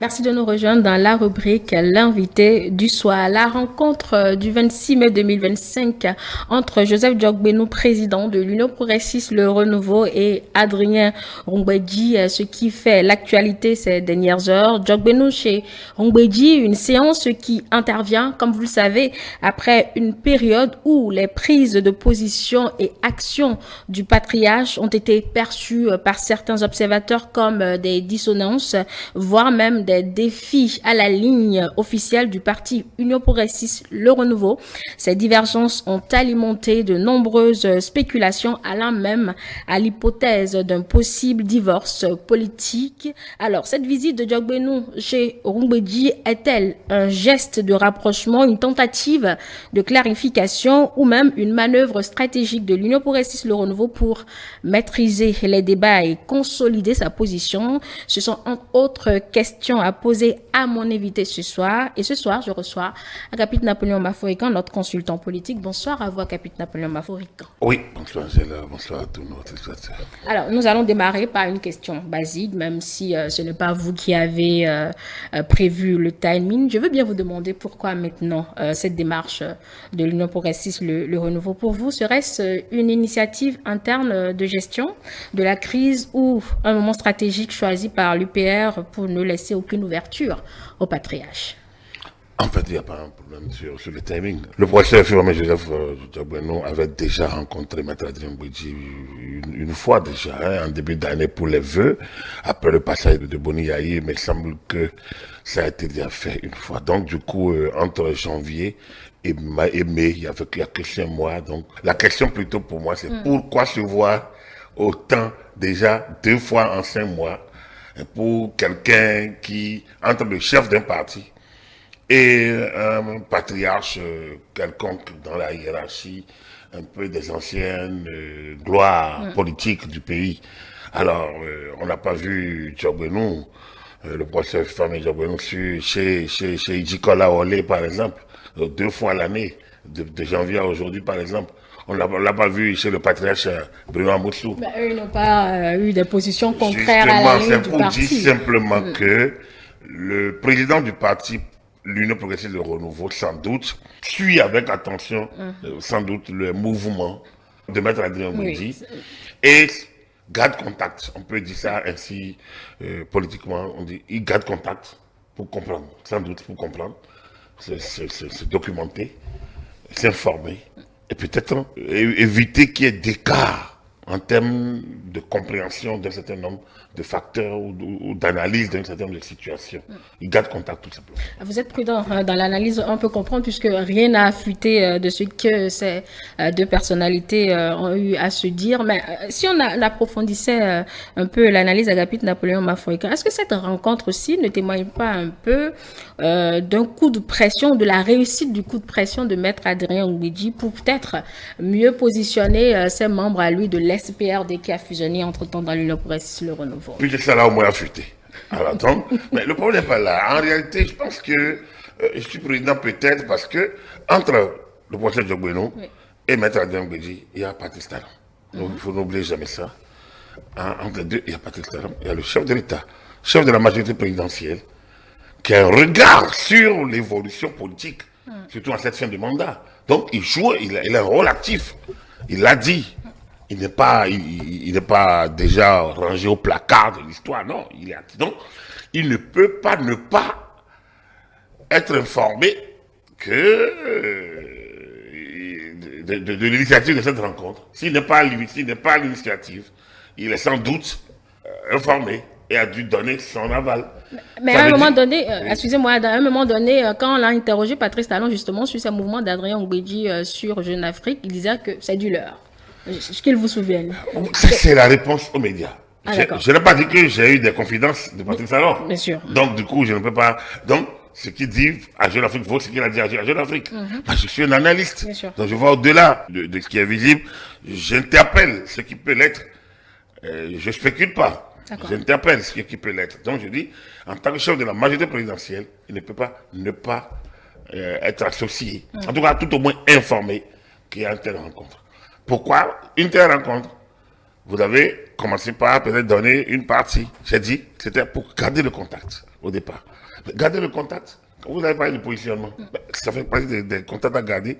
Merci de nous rejoindre dans la rubrique L'invité du soir. La rencontre du 26 mai 2025 entre Joseph Diogbenou, président de l'Union progressiste Le Renouveau, et Adrien Rungbeji, ce qui fait l'actualité ces dernières heures. Diogbenou chez Rungbeji, une séance qui intervient, comme vous le savez, après une période où les prises de position et actions du patriarche ont été perçues par certains observateurs comme des dissonances, voire même des défis à la ligne officielle du parti Union progressiste Le Renouveau. Ces divergences ont alimenté de nombreuses spéculations allant même à l'hypothèse d'un possible divorce politique. Alors, cette visite de Diogbenou chez Rungbeji est-elle un geste de rapprochement, une tentative de clarification ou même une manœuvre stratégique de l'Union progressiste Le Renouveau pour maîtriser les débats et consolider sa position? Ce sont entre autres questions à poser à mon invité ce soir. Et ce soir, je reçois Agapit Napoléon Maforican, notre consultant politique. Bonsoir à vous, Agapit Napoléon Maforican. Oui, bonsoir Angela, bonsoir à tous nos téléspectateurs. Alors, nous allons démarrer par une question basique, même si ce n'est pas vous qui avez prévu le timing. Je veux bien vous demander pourquoi maintenant cette démarche de l'Union progressiste, le Renouveau. Pour vous, serait-ce une initiative interne de gestion de la crise ou un moment stratégique choisi par l'UPR pour ne laisser aucune ouverture au patriarche? En fait, il n'y a pas un problème sur le timing. Le professeur Firmin Joseph Diogbenou avait déjà rencontré Maître Adrien Rungbeji une fois déjà, en début d'année pour les vœux, après le passage de Boni Yahi, mais il semble que ça a été déjà fait une fois. Donc, du coup, entre janvier et mai, il y a que 5 mois. Donc, la question plutôt pour moi, c'est pourquoi se voir autant déjà 2 fois en 5 mois pour quelqu'un qui, entre le chef d'un parti et un patriarche quelconque dans la hiérarchie, un peu des anciennes gloires politiques du pays. Alors, on n'a pas vu Diogbenou, le professeur Firmin Diogbenou, chez Ijikola Olé, par exemple, 2 fois l'année, de janvier à aujourd'hui, par exemple. On ne l'a pas vu chez le patriarche Bruno Amoussou. Eux n'ont pas eu des positions contraires à la ligne du parti. C'est pour dire simplement que le président du parti, l'Union progressiste de Renouveau, sans doute, suit avec attention, sans doute, le mouvement de Maître Adrien Rungbeji et garde contact. On peut dire ça ainsi politiquement. On dit il garde contact pour comprendre, sans doute pour comprendre, se documenter, s'informer et peut-être éviter qu'il y ait d'écart en termes de compréhension d'un certain nombre de facteurs ou d'analyse d'un certain nombre de situations. Ils gardent contact tout simplement. Vous êtes prudent dans l'analyse, on peut comprendre, puisque rien n'a fuité de ce que ces deux personnalités ont eu à se dire. Mais si on approfondissait un peu l'analyse Agapit Napoléon Maforican, est-ce que cette rencontre aussi ne témoigne pas un peu d'un coup de pression, de la réussite du coup de pression de Maître Adrien Rungbeji pour peut-être mieux positionner ses membres à lui de l'SPRD qui a fusionné entre-temps dans l'Union progressiste Le Renouveau? Puis ça là au moins affûté. Alors donc, mais le problème n'est pas là. En réalité, je pense que je suis président peut-être parce que entre le professeur Diogbenou et Maître Adrien Rungbeji, il y a Patrice Talon. Donc il faut n'oublier jamais ça. Entre les deux, il y a Patrice Talon, il y a le chef de l'État, chef de la majorité présidentielle, qui a un regard sur l'évolution politique, surtout en cette fin de mandat. Donc il joue, il a un rôle actif. Il l'a dit. Il n'est pas déjà rangé au placard de l'histoire, non. Il est actif. Donc, il ne peut pas ne pas être informé que de l'initiative de cette rencontre. S'il n'est pas à l'initiative, il est sans doute informé et a dû donner son aval. Mais à un moment donné, excusez-moi, à un moment donné, quand on l'a interrogé, Patrice Talon, justement, sur ce mouvement d'Adrien Rungbeji sur Jeune Afrique, il disait que c'est du leurre. Ce qu'il vous souvienne. Ça, c'est la réponse aux médias. Je n'ai pas dit que j'ai eu des confidences de Patrice Talon. Bien sûr. Donc, du coup, je ne peux pas. Donc, ce qu'il dit à Jeune Afrique vaut ce qu'il a dit à Jeune Afrique. Je suis un analyste. Bien sûr. Donc, je vois au-delà de ce qui est visible. J'interpelle ce qui peut l'être. Je spécule pas. J'interpelle ce qui peut l'être. Donc, je dis, en tant que chef de la majorité présidentielle, il ne peut pas ne pas être associé. En tout cas, tout au moins informé qu'il y a une telle rencontre. Pourquoi une telle rencontre? vous avez commencé par peut-être donner une partie. J'ai dit, c'était pour garder le contact au départ. Mais garder le contact, quand vous avez parlé de positionnement, ça fait partie des contacts à garder.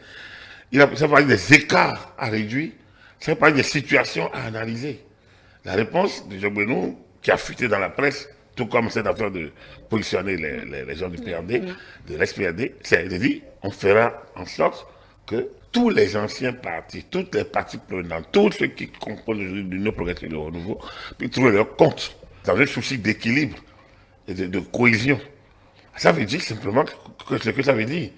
Ça fait partie des écarts à réduire. Ça fait partie des situations à analyser. La réponse de Djogbenou, qui a fuité dans la presse, tout comme cette affaire de positionner les gens du PRD, de l'ex-PRD, c'est de dire, on fera en sorte que tous les anciens partis, toutes les parties prenantes, tous ceux qui composent l'Union progressive et le renouveau, puissent trouver leur compte dans un souci d'équilibre et de cohésion. Ça veut dire simplement ce que ça veut dire.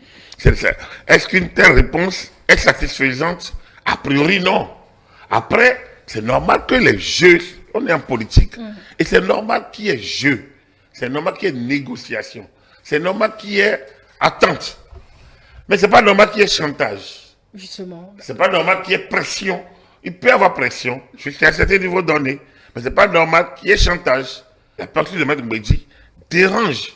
Est-ce qu'une telle réponse est satisfaisante? A priori, non. Après, c'est normal que les jeux, on est en politique, et c'est normal qu'il y ait jeu, c'est normal qu'il y ait négociation, c'est normal qu'il y ait attente. Mais c'est pas normal qu'il y ait chantage. Justement. C'est pas normal qu'il y ait pression. Il peut y avoir pression jusqu'à un certain niveau donné, mais c'est pas normal qu'il y ait chantage. La partie de Maître Mbedji dérange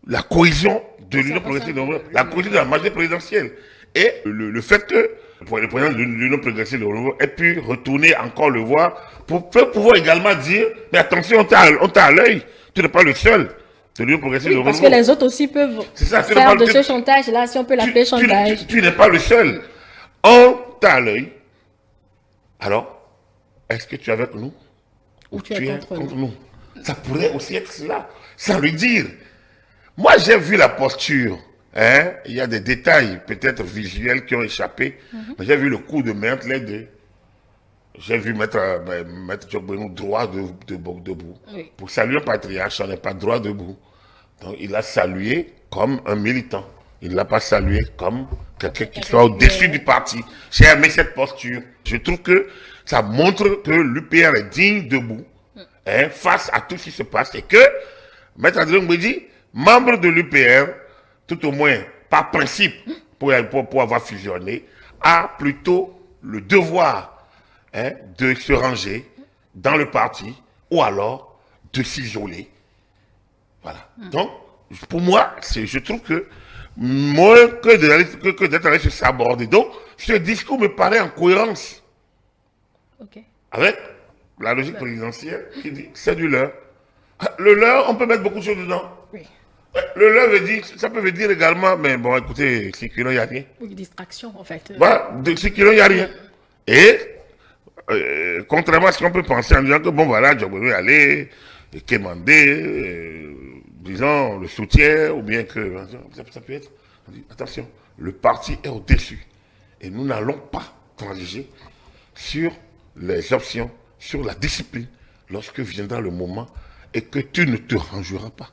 la cohésion de l'Union progressive, la cohésion de la majorité présidentielle. Et le fait que le président de l'Union progressive ait pu retourner encore le voir pour pouvoir également dire, mais attention, on t'a à l'œil, tu n'es pas le seul. Oui, parce que les autres aussi peuvent faire de ce chantage-là, si on peut l'appeler chantage. Tu n'es pas le seul. On t'a à l'œil. Alors, est-ce que tu es avec nous ou tu es contre nous? Ça pourrait aussi être cela, sans le dire. Moi, j'ai vu la posture. Hein? Il y a des détails, peut-être visuels, qui ont échappé. Mais j'ai vu le coup de maître, les deux. J'ai vu Maître Djogbenou droit debout. Oui. Pour saluer un patriarche, on n'est pas droit debout. Donc, il a salué comme un militant. Il ne l'a pas salué comme quelqu'un qui soit au-dessus du parti. J'ai aimé cette posture. Je trouve que ça montre que l'UPR est digne debout face à tout ce qui se passe et que Maître Adrien Mbedji, membre de l'UPR, tout au moins par principe, pour avoir fusionné, a plutôt le devoir de se ranger dans le parti ou alors de s'isoler. Voilà. Donc, pour moi, je trouve que moins que d'être allé se saborder. Donc, ce discours me paraît en cohérence avec la logique présidentielle qui dit c'est du leurre. Le leurre, on peut mettre beaucoup de choses dedans. Oui. Le leurre veut dire, ça peut dire également, mais bon, écoutez, 6 kilos, il n'y a rien. Oui, distraction, en fait. Voilà, de 6 kilos, il n'y a rien. Et, contrairement à ce qu'on peut penser en disant que, bon, voilà, Djogbenou est allé, quémander, disons, le soutien, ou bien que, ça peut être, attention, le parti est au-dessus. Et nous n'allons pas transiger sur les options, sur la discipline, lorsque viendra le moment et que tu ne te rangeras pas.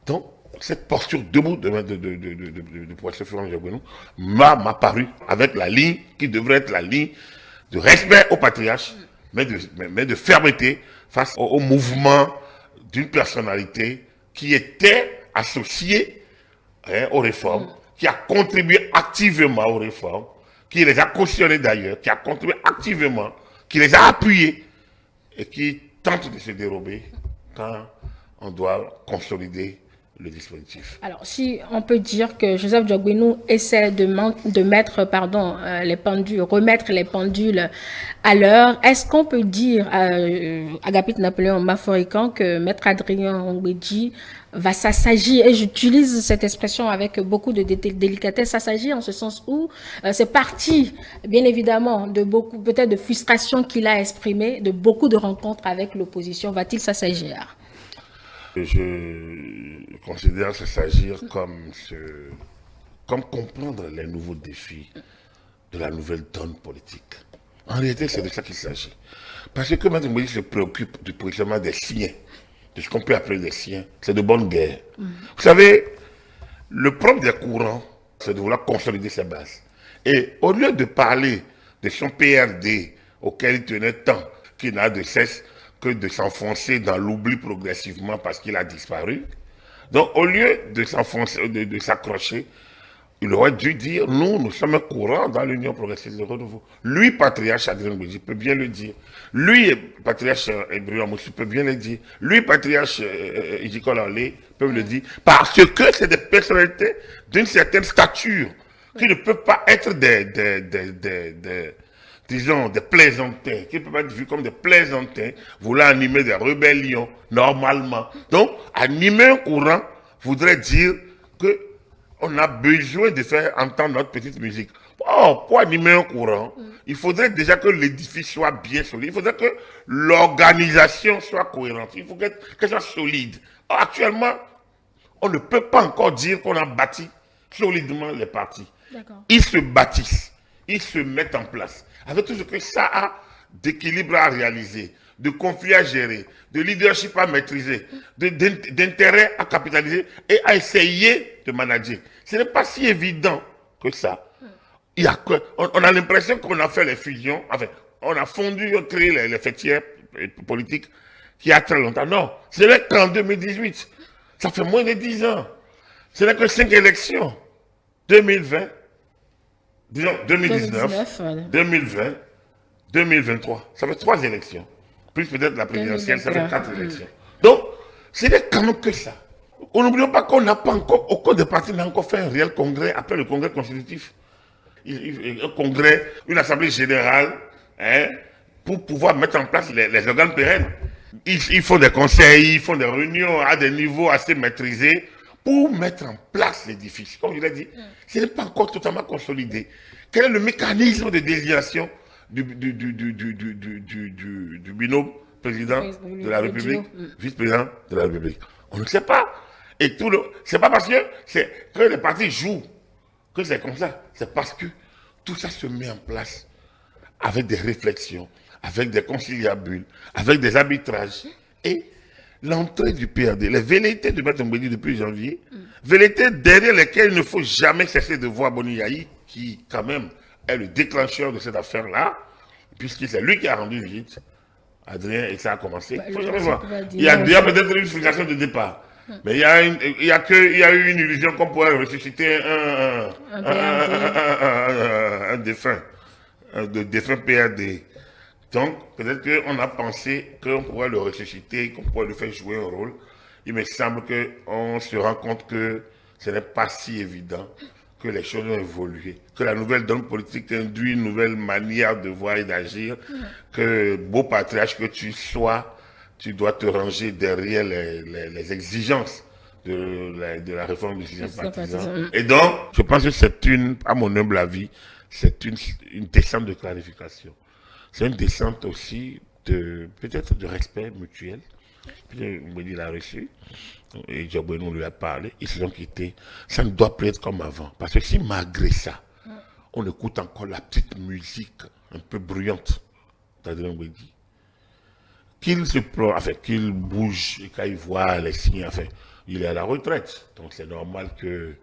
Donc, cette posture debout de professeur Florent Djogbenou m'a paru avec la ligne qui devrait être la ligne de respect au patriarche, mais de fermeté face au mouvement d'une personnalité qui était associée aux réformes, qui a contribué activement aux réformes, qui les a cautionnées d'ailleurs, qui a contribué activement, qui les a appuyées et qui tente de se dérober quand on doit consolider le dispositif. Alors, si on peut dire que Joseph Djogbenou essaie de mettre, remettre les pendules à l'heure, est-ce qu'on peut dire à Agapit Napoléon Maforican que Maître Adrien Mbedji va s'assagir, et j'utilise cette expression avec beaucoup de délicatesse, s'assagir en ce sens où c'est parti, bien évidemment, de beaucoup, peut-être de frustration qu'il a exprimé, de beaucoup de rencontres avec l'opposition. Va-t-il s'assagir? Je considère s'agir comme comprendre les nouveaux défis de la nouvelle donne politique. En réalité, c'est de ça qu'il s'agit. Parce que Maître Mbedji se préoccupe du positionnement des siens, de ce qu'on peut appeler des siens. C'est de bonne guerre. Vous savez, le propre des courants, c'est de vouloir consolider ses bases. Et au lieu de parler de son PRD auquel il tenait tant, qui n'a de cesse que de s'enfoncer dans l'oubli progressivement parce qu'il a disparu. Donc, au lieu de s'enfoncer, de s'accrocher, il aurait dû dire, nous sommes un courant dans l'Union progressive de renouveau. Lui, patriarche Adrien Mbedji, peut bien le dire. Lui, patriarche Ebrio Amoussou, peut bien le dire. Lui, patriarche Ijikol Olé, peut le dire. Parce que c'est des personnalités d'une certaine stature qui ne peuvent pas être des disons, des plaisantins, qui peuvent être vus comme des plaisantins, voulant animer des rébellions, normalement. Donc, animer un courant voudrait dire que on a besoin de faire entendre notre petite musique. Or, pour animer un courant, il faudrait déjà que l'édifice soit bien solide. Il faudrait que l'organisation soit cohérente. Il faut qu'elle soit solide. Or, actuellement, on ne peut pas encore dire qu'on a bâti solidement les partis. Ils se bâtissent, ils se mettent en place. Avec tout ce que ça a d'équilibre à réaliser, de conflits à gérer, de leadership à maîtriser, d'intérêt à capitaliser et à essayer de manager. Ce n'est pas si évident que ça. On a l'impression qu'on a fait les fusions, enfin, on a fondu, on a créé les fêtières politiques qui a très longtemps. Non, ce n'est qu'en 2018. Ça fait moins de 10 ans. Ce n'est que 5 élections. 2020, disons 2019, 2020, 2023. Ça fait 3 élections. Plus peut-être la présidentielle, ça fait 4 élections. Donc, ce n'est quand même que ça. On n'oublie pas qu'on n'a pas encore, aucun des partis n'a encore fait un réel congrès après le congrès constitutif. Un congrès, une assemblée générale, hein, pour pouvoir mettre en place les organes pérennes. Ils font des conseils, ils font des réunions à des niveaux assez maîtrisés pour mettre en place l'édifice. Comme je l'ai dit, ce n'est pas encore totalement consolidé. Quel est le mécanisme de désignation du binôme président de la République, vice-président de la République? On ne sait pas. Et c'est pas parce que les partis jouent que c'est comme ça. C'est parce que tout ça se met en place avec des réflexions, avec des conciliabules, avec des arbitrages. Et l'entrée du PRD, les velléités de Maître Mbedi depuis janvier, velléités derrière lesquelles il ne faut jamais cesser de voir Boni Yayi, qui quand même est le déclencheur de cette affaire-là, puisque c'est lui qui a rendu visite, Adrien, et ça a commencé. Il faut jamais voir. Il y a peut-être une frustration de départ. Mais il y a eu une illusion qu'on pourrait ressusciter un défunt, de défunt PRD. Donc, peut-être qu'on a pensé qu'on pourrait le ressusciter, qu'on pourrait le faire jouer un rôle. Il me semble qu'on se rend compte que ce n'est pas si évident, que les choses ont évolué, que la nouvelle donne politique induit une nouvelle manière de voir et d'agir, que beau patriarche que tu sois, tu dois te ranger derrière les exigences de la réforme du système partisan. Et donc, je pense que c'est à mon humble avis, c'est une descente de clarification. C'est une descente aussi peut-être de respect mutuel. Mbedi l'a reçu, et Djogbenou lui a parlé, ils se sont quittés. Ça ne doit plus être comme avant. Parce que si malgré ça, on écoute encore la petite musique un peu bruyante d'Adrien Mbedi, qu'il bouge et qu'il voit les signes, enfin, il est à la retraite. Donc c'est normal que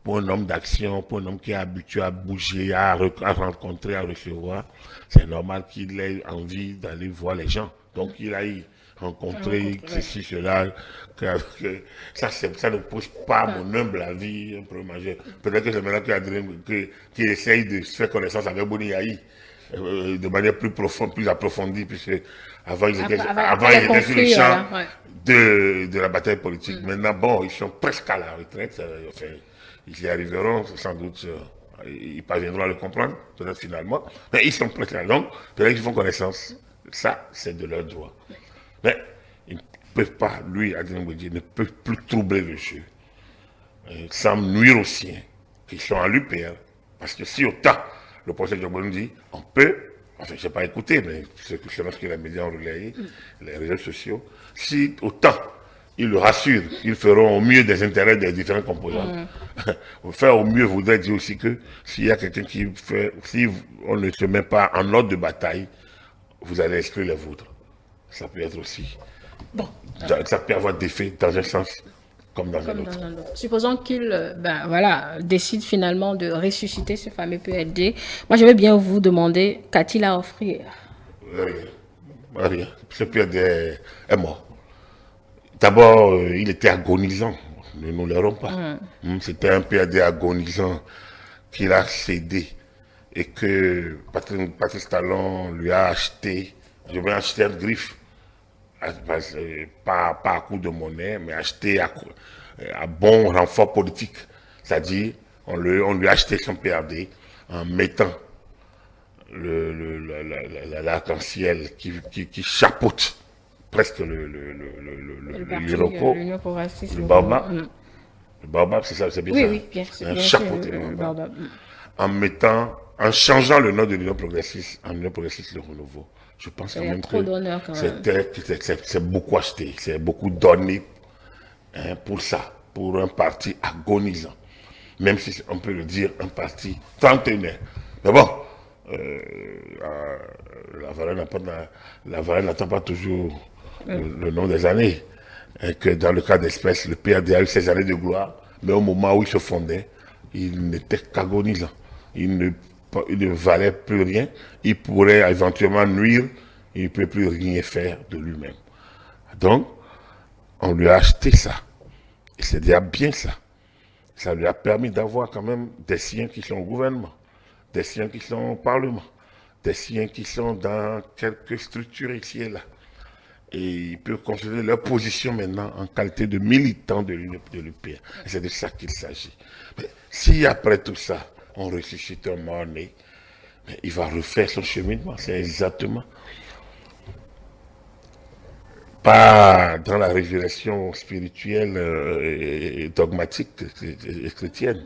pour un homme d'action, pour un homme qui est habitué à bouger, à rencontrer, à recevoir, c'est normal qu'il ait envie d'aller voir les gens. Donc il a rencontré ceci, cela, ça ne pose pas, à mon humble avis, un problème majeur. Peut-être que c'est maintenant qu'il essaye de se faire connaissance avec Boni Yayi de manière plus profonde, plus approfondie, puisque avant ils étaient sur le champ de la bataille politique. Maintenant, bon, ils sont presque à la retraite, enfin, ils y arriveront, sans doute, ils parviendront à le comprendre, peut-être finalement, mais ils sont presque là. Donc, peut-être qu'ils font connaissance. Ça, c'est de leur droit. Mais ils ne peuvent pas, lui, Adrien Mbedi, ne peut plus troubler le jeu, sans nuire aux siens, qui sont à l'UPR. Parce que si autant, le professeur Djogbenou dit, on peut, enfin, je n'ai pas écouté, mais c'est ce que les médias ont relayé, les réseaux sociaux, si autant, ils le rassurent, ils feront au mieux des intérêts des différents composants. Faire au mieux voudrait dire aussi que s'il y a quelqu'un qui fait, si on ne se met pas en ordre de bataille, vous allez exclure les vôtres. Ça peut être aussi. Bon. Ça peut avoir des faits dans un sens comme dans un autre. Supposons qu'il décide finalement de ressusciter ce fameux PLD. Moi, je vais bien vous demander, qu'a-t-il à offrir? Rien. Ce PLD est mort. D'abord, il était agonisant. Ne nous l'aurons pas. C'était un PLD agonisant qu'il a cédé et que Patrice Talon lui a acheté. Je vais acheter un griffe. Pas à coup de monnaie, mais acheté à bon renfort politique. C'est-à-dire, on lui a acheté son PRD en mettant l'arc-en-ciel qui chapeaute presque l'Iroko, le baobab. Le baobab, c'est ça, c'est bien oui, ça. Oui, bien sûr. Un chapeau de baobab. En changeant le nom de l'Union progressiste en Union progressiste le renouveau. Je pense quand même que c'est beaucoup acheté, c'est beaucoup donné pour ça, pour un parti agonisant. Même si on peut le dire, un parti trentenaire. Mais bon, la vallée n'attend pas toujours le nom des années. Et que dans le cas d'espèce, le PRD a eu ses années de gloire, mais au moment où il se fondait, il n'était qu'agonisant. Il ne valait plus rien. Il pourrait éventuellement nuire. Il ne peut plus rien faire de lui-même. Donc, on lui a acheté ça. Et c'est déjà bien ça. Ça lui a permis d'avoir quand même des siens qui sont au gouvernement, des siens qui sont au Parlement, des siens qui sont dans quelques structures ici et là. Et ils peuvent considérer leur position maintenant en qualité de militants de l'UPR. C'est de ça qu'il s'agit. Mais si après tout ça, on ressuscite un mort-né, il va refaire son cheminement. C'est exactement. Pas dans la révélation spirituelle et dogmatique et chrétienne.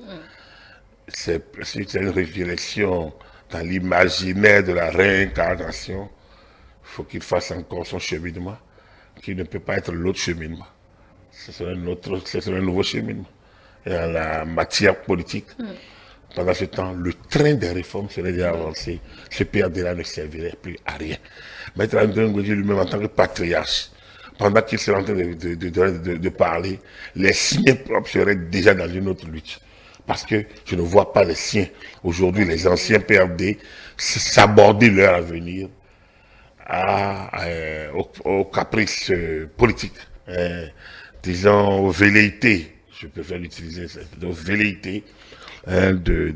C'est une révélation dans l'imaginaire de la réincarnation. Il faut qu'il fasse encore son cheminement, qui ne peut pas être l'autre cheminement. Ce serait un nouveau cheminement. Et en la matière politique, pendant ce temps, le train des réformes serait déjà avancé. Ce PRD-là ne servirait plus à rien. Maître André Ngouedji lui-même, en tant que patriarche, pendant qu'il serait en train de parler, les siens propres seraient déjà dans une autre lutte. Parce que je ne vois pas les siens, aujourd'hui, les anciens PRD, s'aborder leur avenir aux caprices politiques, disons aux velléités, je préfère l'utiliser, aux velléités de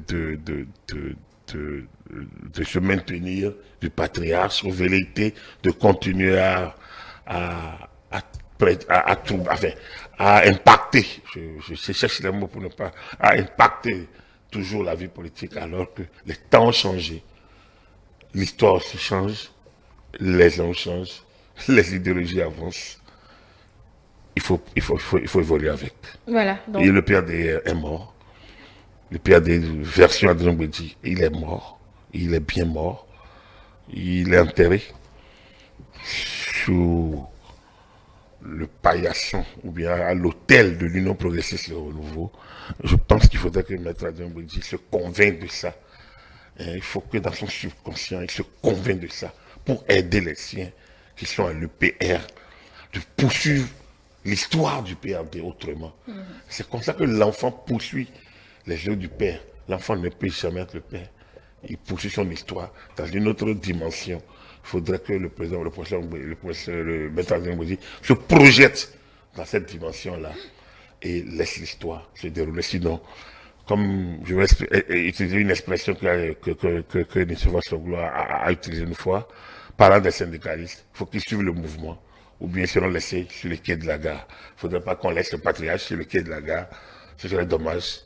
se maintenir du patriarche, aux velléités de continuer à impacter, je cherche les mots pour ne pas, à impacter toujours la vie politique alors que les temps ont changé, l'histoire se change, les hommes changent, les idéologies avancent. Il faut évoluer avec. Voilà. Donc. Et le PRD est mort. Le PRD version Adrien Ngouedji, il est mort. Il est bien mort. Il est enterré sous le paillasson ou bien à l'hôtel de l'Union progressiste Le Renouveau. Je pense qu'il faudrait que Maître Adrien Ngouedji se convainque de ça. Et il faut que dans son subconscient, il se convainque de ça pour aider les siens qui sont à l'UPR de poursuivre l'histoire du PRD autrement. C'est comme ça que l'enfant poursuit les œuvres du père. L'enfant ne peut jamais être le père. Il poursuit son histoire dans une autre dimension. Il faudrait que le président, le maître Adrien Ngouedji se projette dans cette dimension-là et laisse l'histoire se dérouler. Sinon, comme je vais utiliser une expression que Nisova Soglo a utilisée une fois, parlant des syndicalistes, il faut qu'ils suivent le mouvement, ou bien seront laissés sur les quais de la gare. Il ne faudrait pas qu'on laisse le patriarche sur le quai de la gare, ce serait dommage.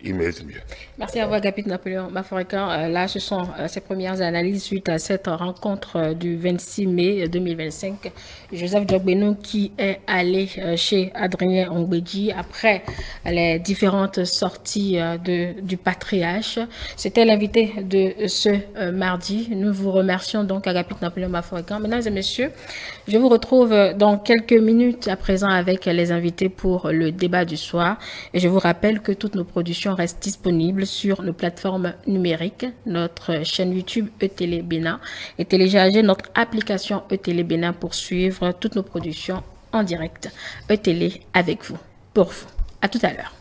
Il mérite mieux. Merci à vous, Agapit Napoléon Bafouékan. Là, ce sont ces premières analyses suite à cette rencontre du 26 mai 2025. Joseph Djogbenou qui est allé chez Adrien Ngouedji après les différentes sorties du patriarche. C'était l'invité de ce mardi. Nous vous remercions donc, Agapit Napoléon Bafouékan. Mesdames et messieurs, je vous retrouve dans quelques minutes à présent avec les invités pour le débat du soir. Et je vous rappelle que toutes nos productions restent disponibles sur nos plateformes numériques, notre chaîne YouTube ETélé Bénin et télécharger notre application ETélé Bénin pour suivre toutes nos productions en direct. ETélé avec vous, pour vous. À tout à l'heure.